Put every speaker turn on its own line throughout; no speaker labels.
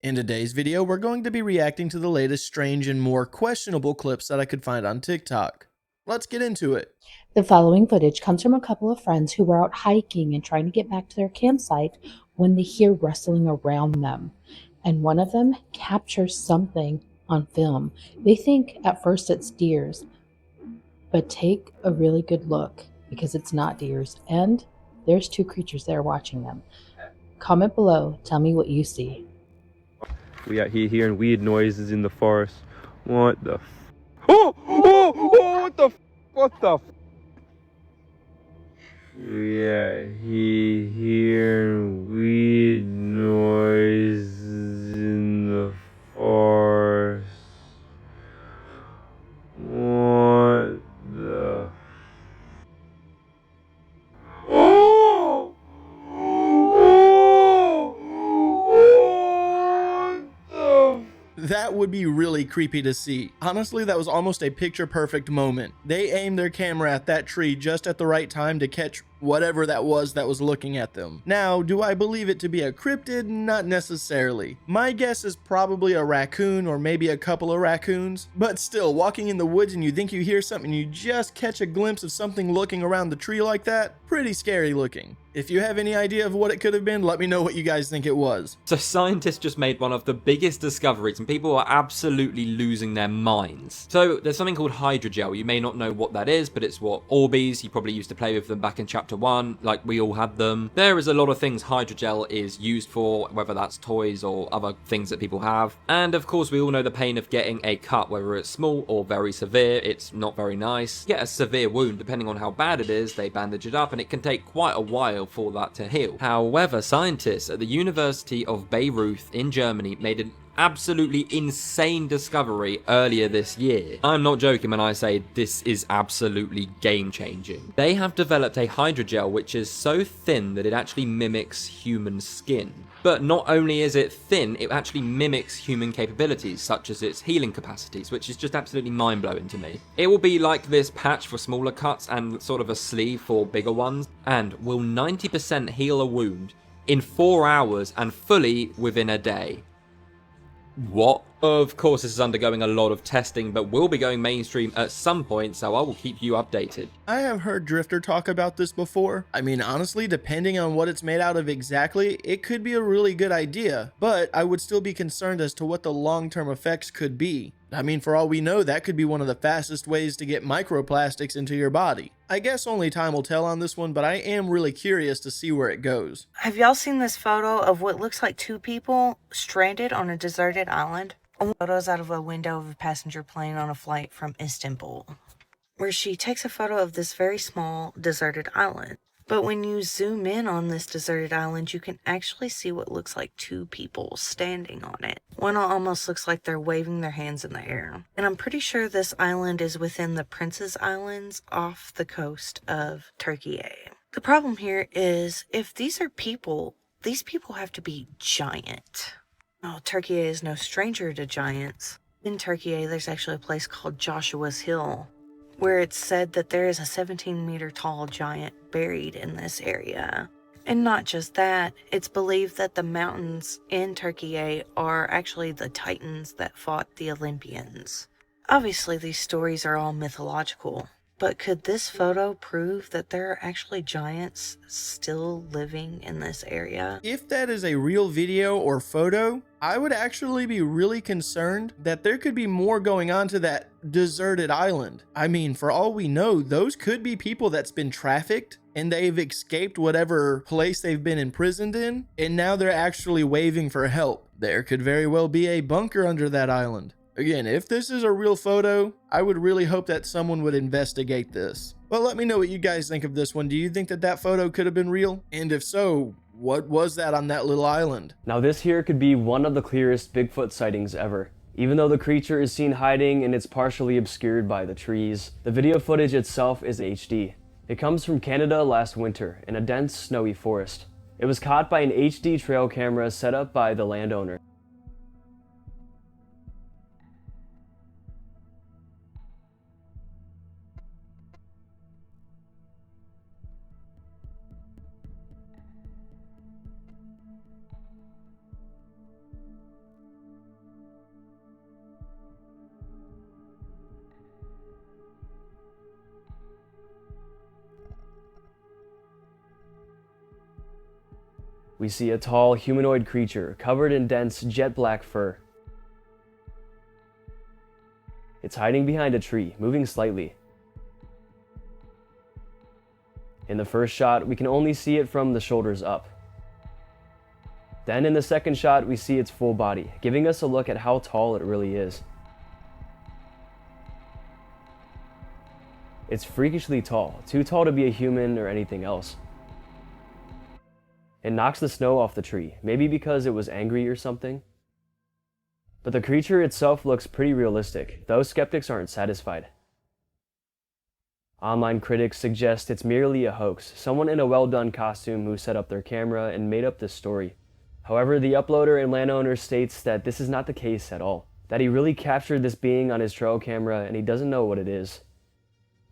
In today's video, we're going to be reacting to the latest strange and more questionable clips that I could find on TikTok. Let's get into it.
The following footage comes from a couple of friends who were out hiking and trying to get back to their campsite when they hear rustling around them, and one of them captures something on film. They think at first it's deers, but take a really good look because it's not deers, and there's two creatures there watching them. Comment below, tell me what you see.
We out here hearing weird noises in the forest. What the oh, oh, oh, what the yeah, he hearing weird noises in the forest. What the oh, oh,
That would be really creepy to see. Honestly, that was almost a picture-perfect moment. They aimed their camera at that tree just at the right time to catch whatever that was looking at them. Now, do I believe it to be a cryptid? Not necessarily. My guess is probably a raccoon or maybe a couple of raccoons, but still, walking in the woods and you think you hear something and you just catch a glimpse of something looking around the tree like that, pretty scary looking. If you have any idea of what it could have been, let me know what you guys think it was.
So scientists just made one of the biggest discoveries and people are absolutely losing their minds. So there's something called hydrogel. You may not know what that is, but it's what Orbeez, you probably used to play with them back in chapter 1, like we all had them. There is a lot of things hydrogel is used for, whether that's toys or other things that people have. And of course we all know the pain of getting a cut, whether it's small or very severe. It's not very nice. Get a severe wound, depending on how bad it is, they bandage it up and it can take quite a while for that to heal. However, scientists at the University of Bayreuth in Germany made an absolutely insane discovery earlier this year. I'm not joking when I say this is absolutely game-changing. They have developed a hydrogel which is so thin that it actually mimics human skin. But not only is it thin, it actually mimics human capabilities, such as its healing capacities, which is just absolutely mind-blowing to me. It will be like this patch for smaller cuts and sort of a sleeve for bigger ones, and will 90% heal a wound in 4 hours and fully within a day. What? Of course, this is undergoing a lot of testing, but will be going mainstream at some point, so I will keep you updated.
I have heard Drifter talk about this before. I mean, honestly, depending on what it's made out of exactly, it could be a really good idea, but I would still be concerned as to what the long-term effects could be. I mean, for all we know, that could be one of the fastest ways to get microplastics into your body. I guess only time will tell on this one, but I am really curious to see where it goes.
Have y'all seen this photo of what looks like two people stranded on a deserted island? Photos out of a window of a passenger plane on a flight from Istanbul, where she takes a photo of this very small deserted island. But when you zoom in on this deserted island, you can actually see what looks like two people standing on it. One almost looks like they're waving their hands in the air. And I'm pretty sure this island is within the Princess Islands off the coast of Turkey. The problem here is, if these are people, these people have to be giant. Oh, Turkey is no stranger to giants. In Turkey, there's actually a place called Joshua's Hill, where it's said that there is a 17-meter tall giant buried in this area. And not just that, it's believed that the mountains in Turkey are actually the titans that fought the Olympians. Obviously, these stories are all mythological, but could this photo prove that there are actually giants still living in this area?
If that is a real video or photo, I would actually be really concerned that there could be more going on to that deserted island. I mean, for all we know, those could be people that's been trafficked and they've escaped whatever place they've been imprisoned in, and now they're actually waving for help. There could very well be a bunker under that island. Again, if this is a real photo, I would really hope that someone would investigate this. But let me know what you guys think of this one. Do you think that that photo could have been real? And if so, what was that on that little island?
Now this here could be one of the clearest Bigfoot sightings ever. Even though the creature is seen hiding and it's partially obscured by the trees, the video footage itself is HD. It comes from Canada last winter in a dense snowy forest. It was caught by an HD trail camera set up by the landowner. We see a tall humanoid creature covered in dense jet black fur. It's hiding behind a tree, moving slightly. In the first shot, we can only see it from the shoulders up. Then in the second shot, we see its full body, giving us a look at how tall it really is. It's freakishly tall, too tall to be a human or anything else. It knocks the snow off the tree, maybe because it was angry or something. But the creature itself looks pretty realistic, though skeptics aren't satisfied. Online critics suggest it's merely a hoax, someone in a well-done costume who set up their camera and made up this story. However, the uploader and landowner states that this is not the case at all, that he really captured this being on his trail camera and he doesn't know what it is.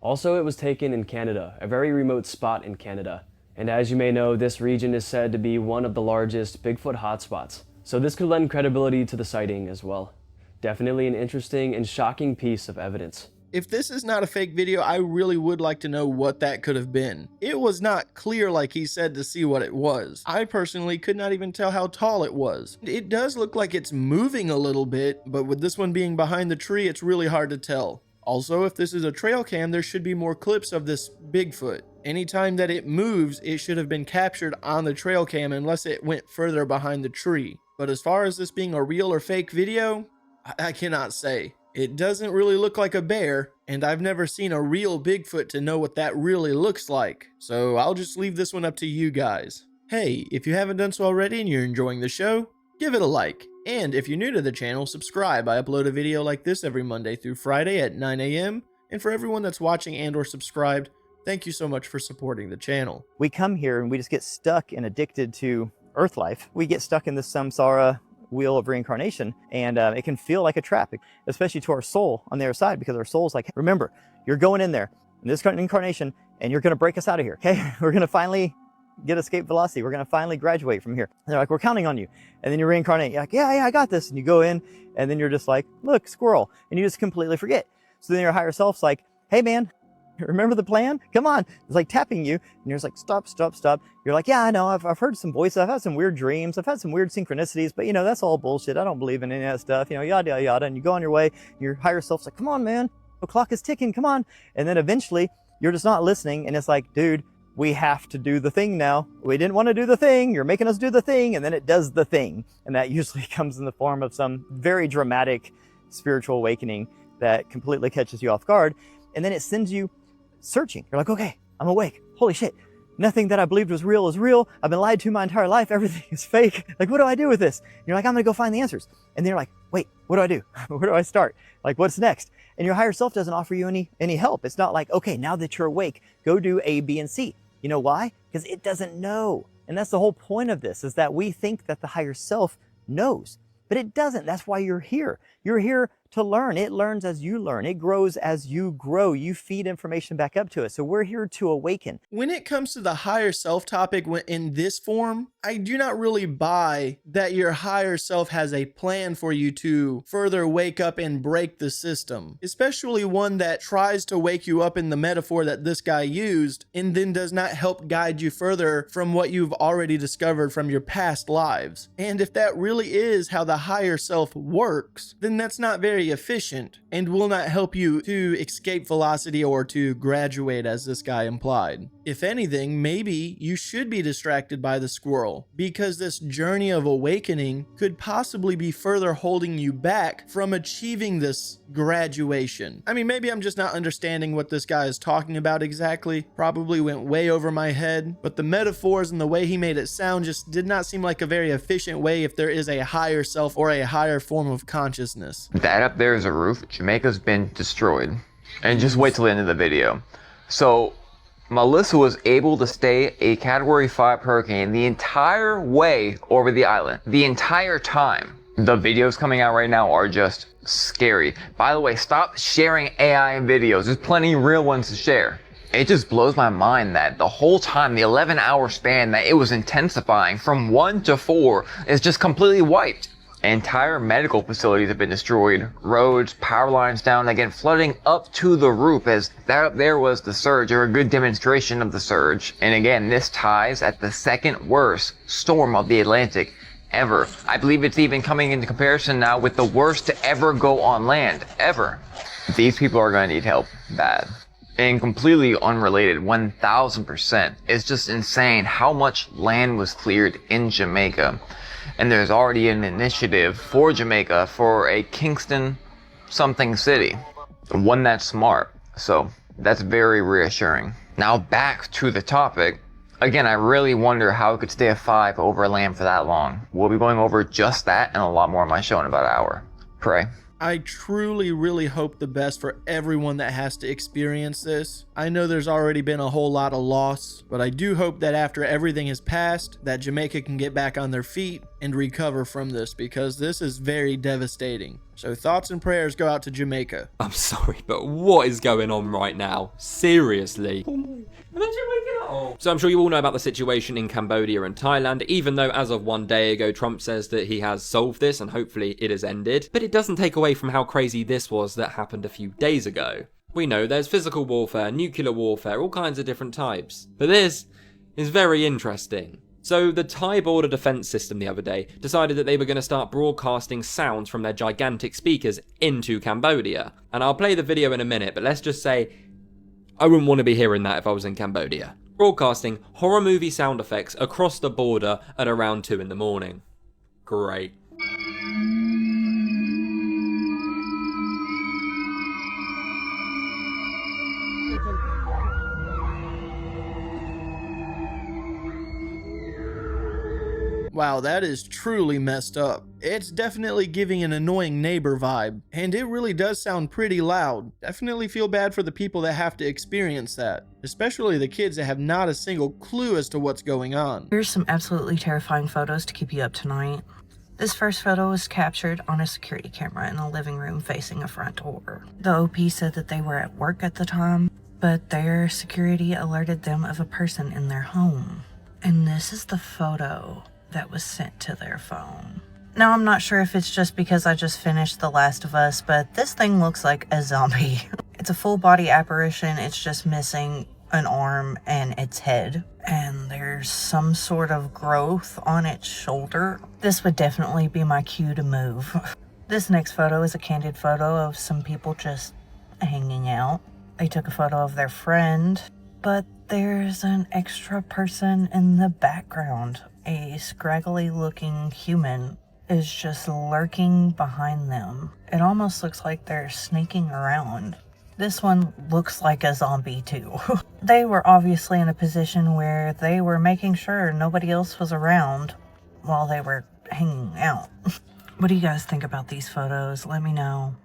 Also, it was taken in Canada, a very remote spot in Canada. And as you may know, this region is said to be one of the largest Bigfoot hotspots. So this could lend credibility to the sighting as well. Definitely an interesting and shocking piece of evidence.
If this is not a fake video, I really would like to know what that could have been. It was not clear like he said to see what it was. I personally could not even tell how tall it was. It does look like it's moving a little bit, but with this one being behind the tree, it's really hard to tell. Also, if this is a trail cam, there should be more clips of this Bigfoot. Anytime that it moves, it should have been captured on the trail cam unless it went further behind the tree. But as far as this being a real or fake video, I cannot say. It doesn't really look like a bear, and I've never seen a real Bigfoot to know what that really looks like. So I'll just leave this one up to you guys. Hey, if you haven't done so already and you're enjoying the show, give it a like. And if you're new to the channel, subscribe. I upload a video like this every Monday through Friday at 9 a.m. And for everyone that's watching and or subscribed, thank you so much for supporting the channel.
We come here and we just get stuck and addicted to Earth life. We get stuck in this samsara wheel of reincarnation, and it can feel like a trap, especially to our soul on the other side, because our soul's like, remember, you're going in there in this incarnation and you're going to break us out of here, okay? We're going to finally get escape velocity. We're going to finally graduate from here. And they're like, we're counting on you. And then you reincarnate. You're like, yeah, I got this. And you go in, and then you're just like, look, squirrel. And you just completely forget. So then your higher self's like, hey, man, remember the plan? Come on. It's like tapping you. And you're just like, stop. You're like, yeah, I know. I've heard some voices. I've had some weird dreams. I've had some weird synchronicities. But, that's all bullshit. I don't believe in any of that stuff. Yada, yada, yada. And you go on your way. Your higher self's like, come on, man. The clock is ticking. Come on. And then eventually, you're just not listening. And it's like, dude, we have to do the thing now. We didn't want to do the thing. You're making us do the thing. And then it does the thing. And that usually comes in the form of some very dramatic spiritual awakening that completely catches you off guard. And then it sends you searching. You're like, okay, I'm awake. Holy shit. Nothing that I believed was real is real. I've been lied to my entire life. Everything is fake. Like, what do I do with this? And you're like, I'm going to go find the answers. And then you're like, wait, what do I do? Where do I start? Like, what's next? And your higher self doesn't offer you any help. It's not like, okay, now that you're awake, go do A, B, and C. You know why? Because it doesn't know. And that's the whole point of this, is that we think that the higher self knows, but it doesn't. That's why you're here. You're here to learn. It learns as you learn. It grows as you grow. You feed information back up to it. So we're here to awaken.
When it comes to the higher self topic in this form, I do not really buy that your higher self has a plan for you to further wake up and break the system, especially one that tries to wake you up in the metaphor that this guy used and then does not help guide you further from what you've already discovered from your past lives. And if that really is how the higher self works, then that's not very efficient and will not help you to escape velocity or to graduate, as this guy implied. If anything, maybe you should be distracted by the squirrel, because this journey of awakening could possibly be further holding you back from achieving this graduation. I mean, maybe I'm just not understanding what this guy is talking about exactly. Probably went way over my head, but the metaphors and the way he made it sound just did not seem like a very efficient way if there is a higher self or a higher form of consciousness.
That up there is a roof. Jamaica's been destroyed. And just wait till the end of the video. So Melissa was able to stay a Category 5 hurricane the entire way over the island. The entire time. The videos coming out right now are just scary. By the way, stop sharing AI videos. There's plenty of real ones to share. It just blows my mind that the whole time, the 11-hour span that it was intensifying from 1 to 4 is just completely wiped. Entire medical facilities have been destroyed, roads, power lines down, again flooding up to the roof, as there was the surge, or a good demonstration of the surge. And again, this ties at the second worst storm of the Atlantic ever. I believe it's even coming into comparison now with the worst to ever go on land, ever. These people are going to need help bad. And completely unrelated, 1000%. It's just insane how much land was cleared in Jamaica. And there's already an initiative for Jamaica for a Kingston something city. One that's smart. So that's very reassuring. Now back to the topic. Again, I really wonder how it could stay a5 over land for that long. We'll be going over just that and a lot more on my show in about an hour. Pray.
I truly, really hope the best for everyone that has to experience this. I know there's already been a whole lot of loss, but I do hope that after everything is passed, that Jamaica can get back on their feet and recover from this, because this is very devastating. So thoughts and prayers go out to Jamaica.
I'm sorry, but what is going on right now? Seriously. So I'm sure you all know about the situation in Cambodia and Thailand, even though as of 1 day ago, Trump says that he has solved this and hopefully it has ended. But it doesn't take away from how crazy this was that happened a few days ago. We know there's physical warfare, nuclear warfare, all kinds of different types. But this is very interesting. So the Thai border defense system the other day decided that they were going to start broadcasting sounds from their gigantic speakers into Cambodia. And I'll play the video in a minute, but let's just say I wouldn't want to be hearing that if I was in Cambodia. Broadcasting horror movie sound effects across the border at around 2 in the morning. Great.
Wow, that is truly messed up. It's definitely giving an annoying neighbor vibe, and it really does sound pretty loud. Definitely feel bad for the people that have to experience that, especially the kids that have not a single clue as to what's going on.
Here's some absolutely terrifying photos to keep you up tonight. This first photo was captured on a security camera in a living room facing a front door. The OP said that they were at work at the time, but their security alerted them of a person in their home. And this is the photo that was sent to their phone. Now, I'm not sure if it's just because I just finished The Last of Us, but this thing looks like a zombie. It's a full body apparition. It's just missing an arm and its head. And there's some sort of growth on its shoulder. This would definitely be my cue to move. This next photo is a candid photo of some people just hanging out. They took a photo of their friend, but there's an extra person in the background. A scraggly looking human is just lurking behind them. It almost looks like they're sneaking around. This one looks like a zombie too. They were obviously in a position where they were making sure nobody else was around while they were hanging out. What do you guys think about these photos? Let me know.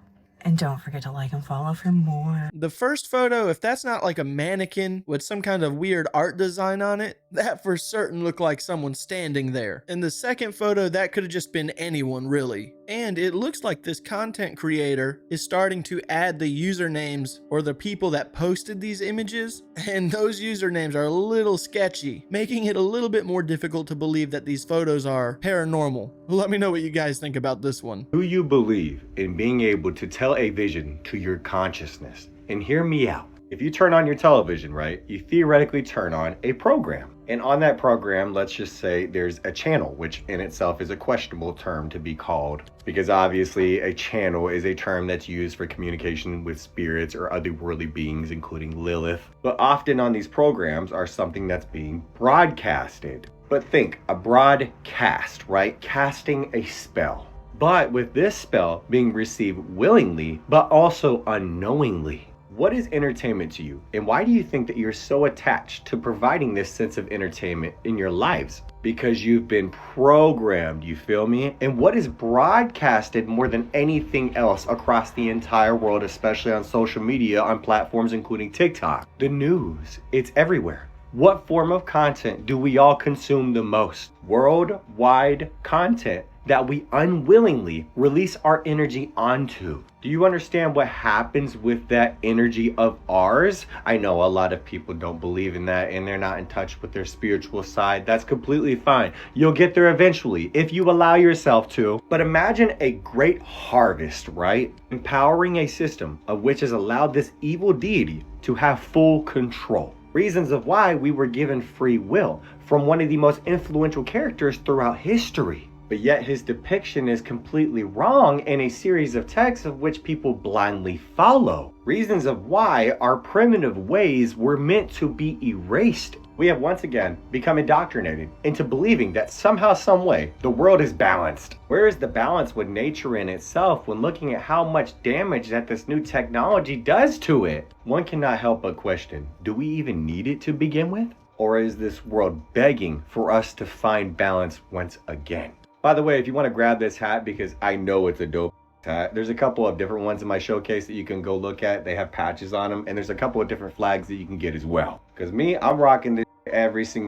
And don't forget to like and follow for more.
The first photo, if that's not like a mannequin with some kind of weird art design on it, that for certain looked like someone standing there. And the second photo, that could have just been anyone really. And it looks like this content creator is starting to add the usernames or the people that posted these images, and those usernames are a little sketchy, making it a little bit more difficult to believe that these photos are paranormal. Let me know what you guys think about this one.
Do you believe in being able to tell a vision to your consciousness? And hear me out. If you turn on your television, right, you theoretically turn on a program. And on that program, let's just say there's a channel, which in itself is a questionable term to be called, because obviously a channel is a term that's used for communication with spirits or otherworldly beings, including Lilith. But often on these programs are something that's being broadcasted. But think, a broadcast, right? Casting a spell. But with this spell being received willingly, but also unknowingly. What is entertainment to you? And why do you think that you're so attached to providing this sense of entertainment in your lives? Because you've been programmed, you feel me? And what is broadcasted more than anything else across the entire world, especially on social media, on platforms including TikTok? The news. It's everywhere. What form of content do we all consume the most? Worldwide content that we unwillingly release our energy onto. Do you understand what happens with that energy of ours? I know a lot of people don't believe in that and they're not in touch with their spiritual side. That's completely fine. You'll get there eventually if you allow yourself to. But imagine a great harvest, right? Empowering a system of which has allowed this evil deity to have full control. Reasons of why we were given free will from one of the most influential characters throughout history. But yet his depiction is completely wrong in a series of texts of which people blindly follow. Reasons of why our primitive ways were meant to be erased. We have once again become indoctrinated into believing that somehow, some way, the world is balanced. Where is the balance with nature in itself when looking at how much damage that this new technology does to it? One cannot help but question, do we even need it to begin with? Or is this world begging for us to find balance once again? By the way, if you want to grab this hat, because I know it's a dope hat, there's a couple of different ones in my showcase that you can go look at. They have patches on them, and there's a couple of different flags that you can get as well. Because me, I'm rocking this every single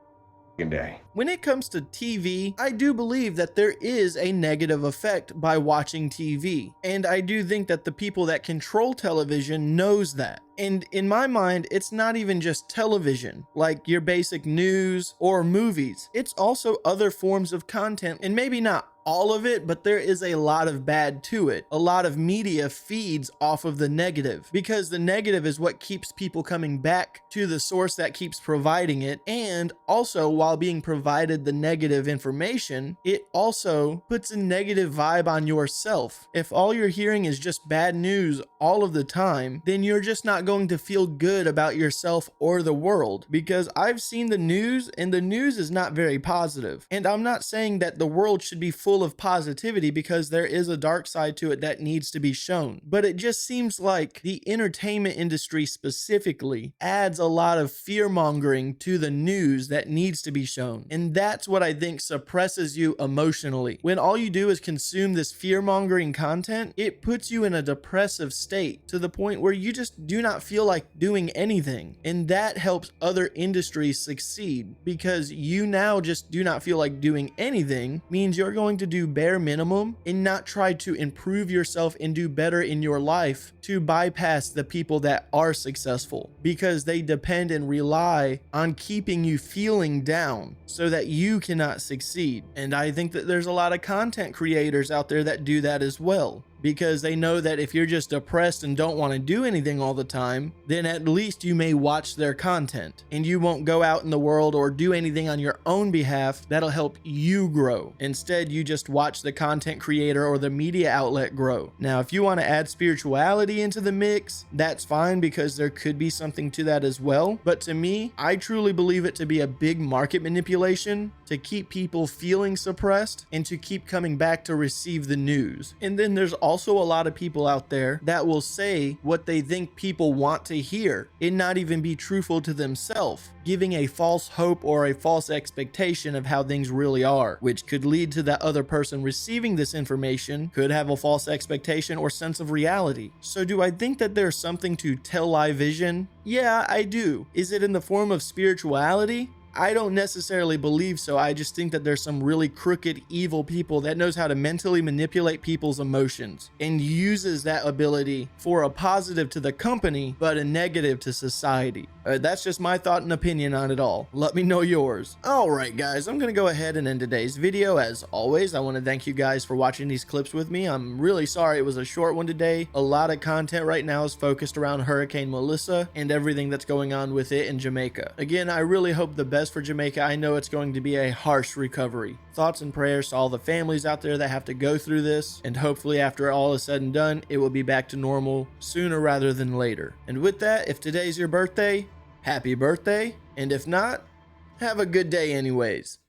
day.
When it comes to TV, I do believe that there is a negative effect by watching TV. And I do think that the people that control television knows that. And in my mind, it's not even just television, like your basic news or movies. It's also other forms of content, and maybe not all of it, but there is a lot of bad to it. A lot of media feeds off of the negative, because the negative is what keeps people coming back to the source that keeps providing it. And also, while being provided the negative information, it also puts a negative vibe on yourself. If all you're hearing is just bad news all of the time, then you're just not going to feel good about yourself or the world, because I've seen the news and the news is not very positive. And I'm not saying that the world should be full of positivity, because there is a dark side to it that needs to be shown. But it just seems like the entertainment industry specifically adds a lot of fear mongering to the news that needs to be shown. And that's what I think suppresses you emotionally. When all you do is consume this fear mongering content, it puts you in a depressive state to the point where you just do not feel like doing anything. And that helps other industries succeed, because you now just do not feel like doing anything means you're going to do bare minimum and not try to improve yourself and do better in your life to bypass the people that are successful, because they depend and rely on keeping you feeling down so that you cannot succeed. And I think that there's a lot of content creators out there that do that as well, because they know that if you're just depressed and don't want to do anything all the time, then at least you may watch their content and you won't go out in the world or do anything on your own behalf that'll help you grow. Instead, you just watch the content creator or the media outlet grow. Now, if you want to add spirituality into the mix, that's fine, because there could be something to that as well. But to me, I truly believe it to be a big market manipulation to keep people feeling suppressed and to keep coming back to receive the news. And then there's also a lot of people out there that will say what they think people want to hear and not even be truthful to themselves, giving a false hope or a false expectation of how things really are, which could lead to that other person receiving this information could have a false expectation or sense of reality. So do I think that there's something to television? Yeah, I do. Is it in the form of spirituality? I don't necessarily believe so. I just think that there's some really crooked, evil people that knows how to mentally manipulate people's emotions and uses that ability for a positive to the company, but a negative to society. That's just my thought and opinion on it all. Let me know yours. All right, guys, I'm going to go ahead and end today's video. As always, I want to thank you guys for watching these clips with me. I'm really sorry it was a short one today. A lot of content right now is focused around Hurricane Melissa and everything that's going on with it in Jamaica. Again, I really hope the best for Jamaica. I know it's going to be a harsh recovery. Thoughts and prayers to all the families out there that have to go through this, and hopefully after all is said and done, it will be back to normal sooner rather than later. And with that, if today's your birthday, happy birthday, and if not, have a good day anyways.